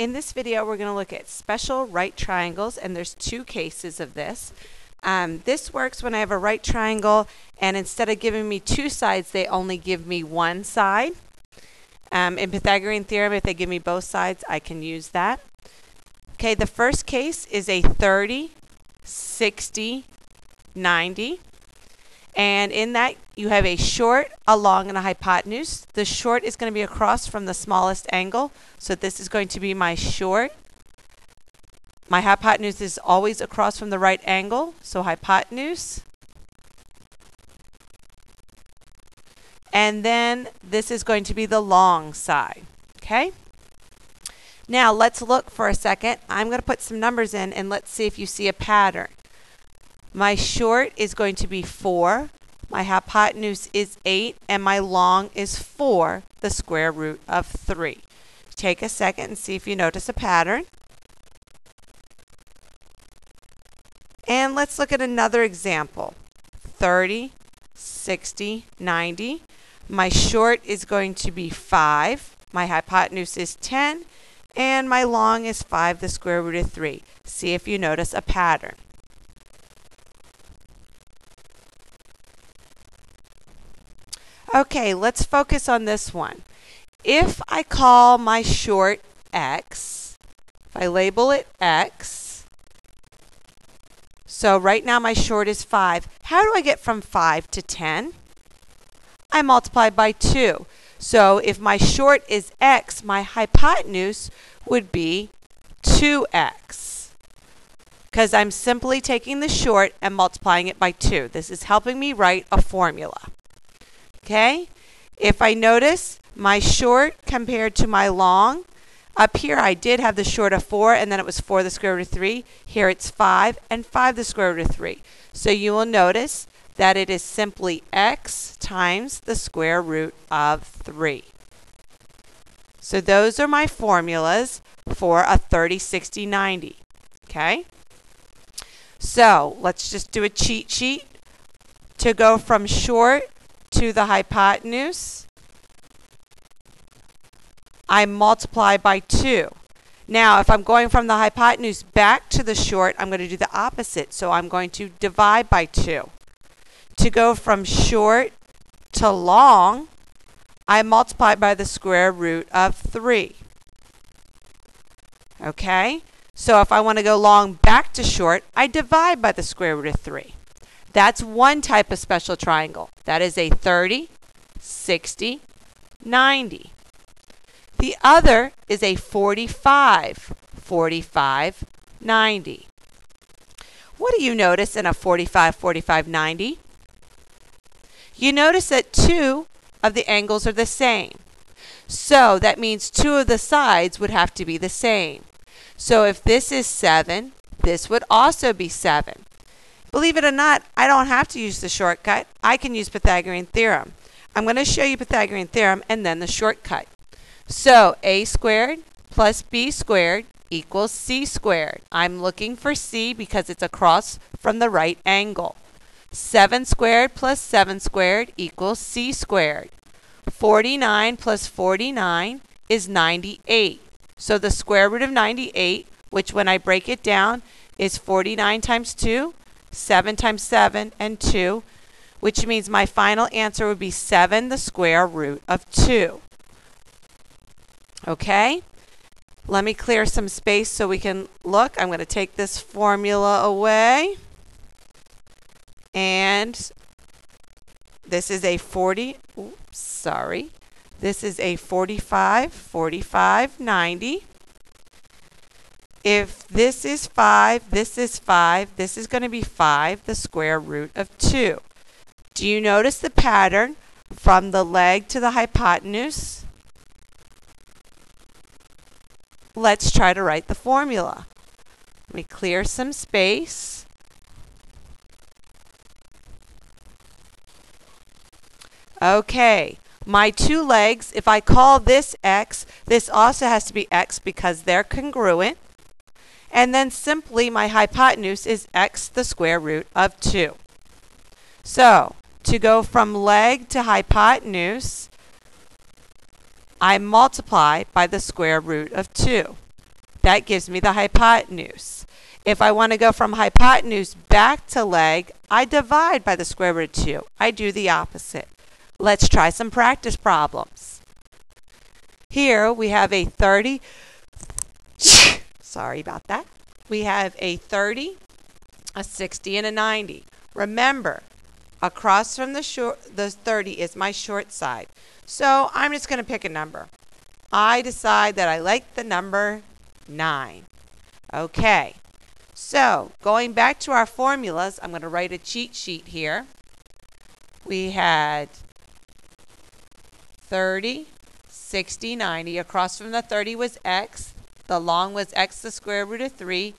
In this video, we're going to look at special right triangles, and there's two cases of this. This works when I have a right triangle, and instead of giving me two sides, they only give me one side. In Pythagorean theorem, if they give me both sides, I can use that. Okay, the first case is a 30, 60, 90. And in that, you have a short, a long, and a hypotenuse. The short is going to be across from the smallest angle. So this is going to be my short. My hypotenuse is always across from the right angle. So hypotenuse. And then this is going to be the long side. Okay? Now let's look for a second. I'm going to put some numbers in and let's see if you see a pattern. My short is going to be 4, my hypotenuse is 8, and my long is 4, the square root of 3. Take a second and see if you notice a pattern. And let's look at another example. 30, 60, 90. My short is going to be 5, my hypotenuse is 10, and my long is 5, the square root of 3. See if you notice a pattern. Okay, let's focus on this one. If I call my short x, if I label it x, so right now my short is 5. How do I get from 5 to 10? I multiply by 2. So if my short is x, my hypotenuse would be 2x. Because I'm simply taking the short and multiplying it by 2. This is helping me write a formula. Okay, if I notice my short compared to my long, up here I did have the short of 4 and then it was 4 the square root of 3. Here it's 5 and 5 the square root of 3. So you will notice that it is simply x times the square root of 3. So those are my formulas for a 30, 60, 90. Okay, so let's just do a cheat sheet to go from short to the hypotenuse. I multiply by 2. Now, if I'm going from the hypotenuse back to the short, I'm going to do the opposite. So I'm going to divide by 2. To go from short to long, I multiply by the square root of 3. Okay? So if I want to go long back to short, I divide by the square root of 3. That's one type of special triangle. That is a 30, 60, 90. The other is a 45, 45, 90. What do you notice in a 45, 45, 90? You notice that 2 of the angles are the same. So that means 2 of the sides would have to be the same. So if this is 7, this would also be 7. Believe it or not, I don't have to use the shortcut. I can use Pythagorean theorem. I'm going to show you Pythagorean theorem and then the shortcut. So a squared plus b squared equals c squared. I'm looking for c because it's across from the right angle. 7 squared plus 7 squared equals c squared. 49 plus 49 is 98. So the square root of 98, which when I break it down is 49 times 2, 7 times 7, and 2, which means my final answer would be 7 the square root of 2. Okay? Let me clear some space so we can look. I'm going to take this formula away. And this is a 45, 45, 90. If this is 5, this is 5, this is going to be 5, the square root of 2. Do you notice the pattern from the leg to the hypotenuse? Let's try to write the formula. Let me clear some space. Okay, my two legs, if I call this x, this also has to be x because they're congruent. And then simply my hypotenuse is x the square root of 2. So to go from leg to hypotenuse, I multiply by the square root of 2. that gives me the hypotenuse. If I want to go from hypotenuse back to leg, I divide by the square root of 2. I do the opposite. Let's try some practice problems. Here we have a 30. Sorry about that. We have a 30, a 60, and a 90. Remember, across from the 30 is my short side. So I'm just going to pick a number. I decide that I like the number 9. Okay. So going back to our formulas, I'm going to write a cheat sheet here. We had 30, 60, 90. Across from the 30 was x. The long was x the square root of 3.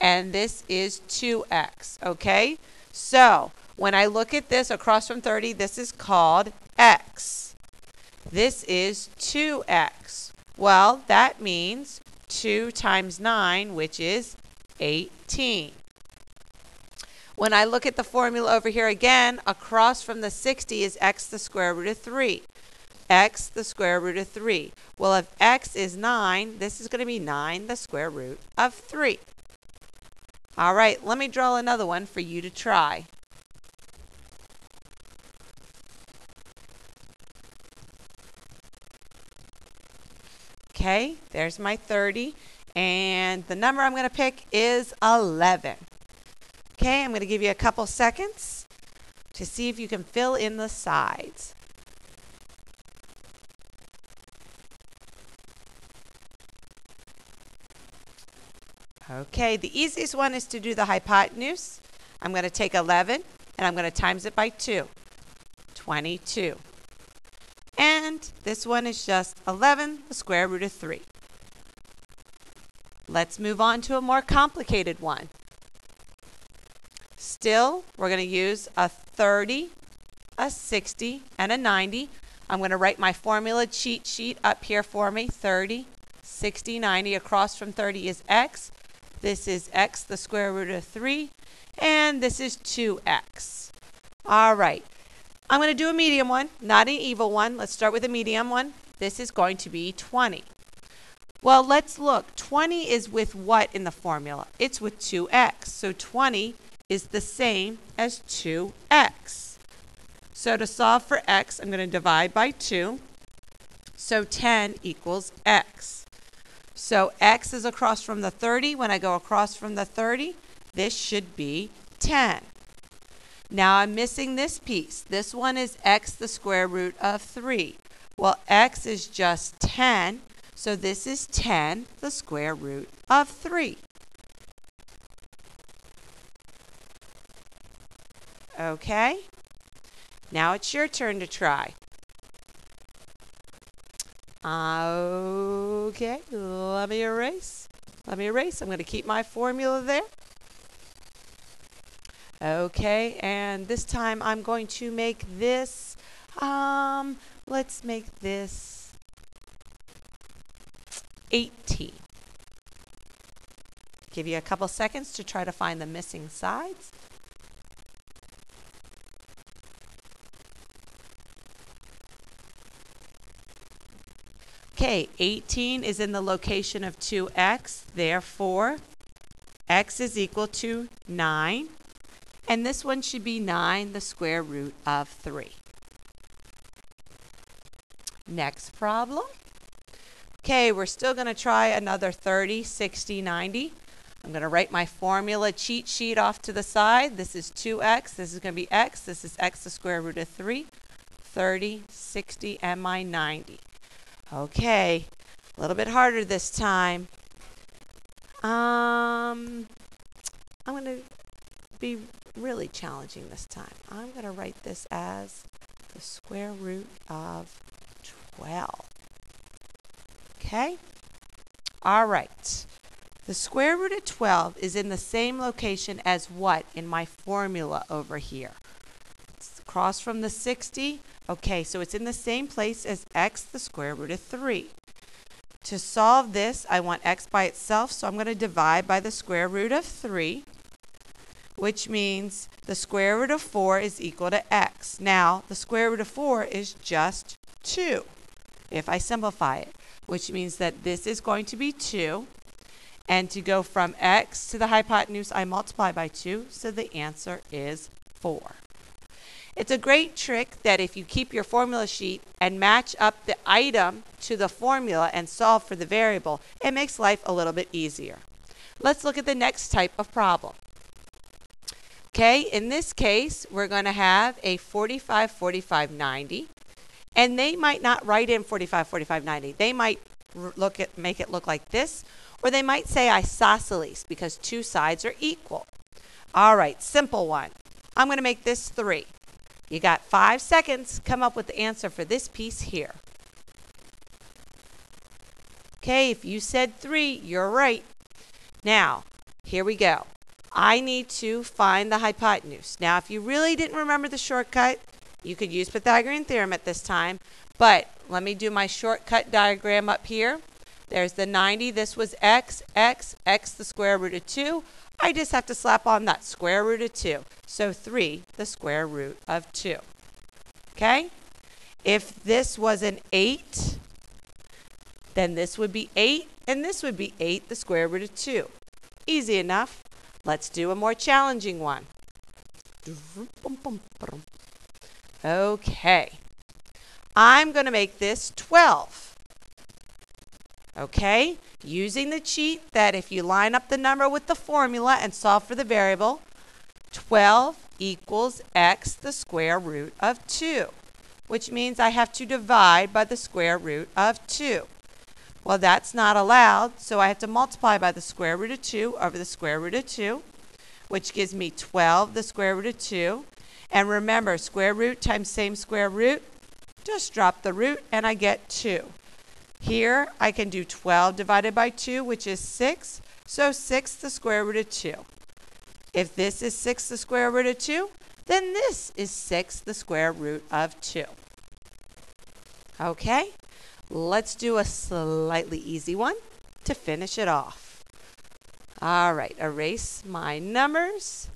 And this is 2x. Okay? So when I look at this across from 30, this is called x. This is 2x. Well, that means 2 times 9, which is 18. When I look at the formula over here again, across from the 60 is x the square root of 3. X the square root of 3. Well, if x is 9, this is going to be 9 the square root of 3. All right, let me draw another one for you to try. Okay, there's my 30. And the number I'm going to pick is 11. Okay, I'm going to give you a couple seconds to see if you can fill in the sides. Okay, the easiest one is to do the hypotenuse. I'm going to take 11 and I'm going to times it by 2. 22. And this one is just 11 the square root of 3. Let's move on to a more complicated one. Still, we're going to use a 30, a 60, and a 90. I'm going to write my formula cheat sheet up here for me. 30, 60, 90. Across from 30 is x. This is x, the square root of 3. And this is 2x. All right. I'm going to do a medium one, not an evil one. Let's start with a medium one. This is going to be 20. Well, let's look. 20 is with what in the formula? It's with 2x. So 20 is the same as 2x. So to solve for x, I'm going to divide by 2. So 10 equals x. So x is across from the 30. When I go across from the 30, this should be 10. Now I'm missing this piece. This one is x the square root of 3. Well, x is just 10. So this is 10 the square root of 3. Okay? Now it's your turn to try. Okay, let me erase. I'm going to keep my formula there. Okay, and this time I'm going to make this, let's make this 18. Give you a couple seconds to try to find the missing sides. Okay, 18 is in the location of 2x, therefore x is equal to 9. And this one should be 9 the square root of 3. Next problem. Okay, we're still going to try another 30, 60, 90. I'm going to write my formula cheat sheet off to the side. This is 2x. This is going to be x. This is x the square root of 3. 30, 60, and my 90. Okay, a little bit harder this time. I'm going to be really challenging this time. I'm going to write this as the square root of 12. Okay? All right. The square root of 12 is in the same location as what in my formula over here? It's across from the 60. Okay, so it's in the same place as x the square root of 3. To solve this, I want x by itself, so I'm going to divide by the square root of 3, which means the square root of 4 is equal to x. Now, the square root of 4 is just 2, if I simplify it, which means that this is going to be 2, And to go from x to the hypotenuse, I multiply by 2, so the answer is 4. It's a great trick that if you keep your formula sheet and match up the item to the formula and solve for the variable, it makes life a little bit easier. Let's look at the next type of problem. Okay, in this case, we're going to have a 45, 45, 90. And they might not write in 45, 45, 90. They might make it look like this, or they might say isosceles because two sides are equal. All right, simple one. I'm going to make this 3. You got 5 seconds. Come up with the answer for this piece here. Okay, if you said 3, you're right. Now, here we go. I need to find the hypotenuse. Now, if you really didn't remember the shortcut, you could use Pythagorean theorem at this time. But let me do my shortcut diagram up here. There's the 90. This was x, the square root of 2. I just have to slap on that square root of 2. So 3, the square root of 2. Okay? If this was an 8, then this would be 8, and this would be 8, the square root of 2. Easy enough. Let's do a more challenging one. Okay. I'm going to make this 12. Okay? Using the cheat that if you line up the number with the formula and solve for the variable, 12 equals x, the square root of 2, which means I have to divide by the square root of 2. Well, that's not allowed, so I have to multiply by the square root of 2 over the square root of 2, which gives me 12, the square root of 2. And remember, square root times same square root, just drop the root and I get 2. Here, I can do 12 divided by 2, which is 6. So 6, the square root of 2. If this is 6, the square root of 2, then this is 6, the square root of 2. Okay, let's do a slightly easy one to finish it off. All right, erase my numbers.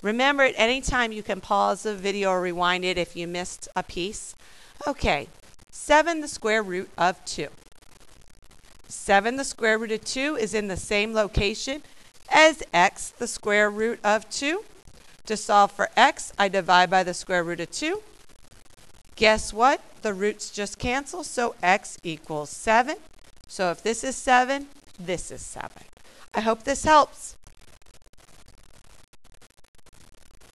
Remember, at any time you can pause the video or rewind it if you missed a piece. Okay, 7 the square root of 2. 7 the square root of 2 is in the same location as x the square root of 2. To solve for x, I divide by the square root of 2. Guess what? The roots just cancel, so x equals 7. So if this is 7, this is 7. I hope this helps.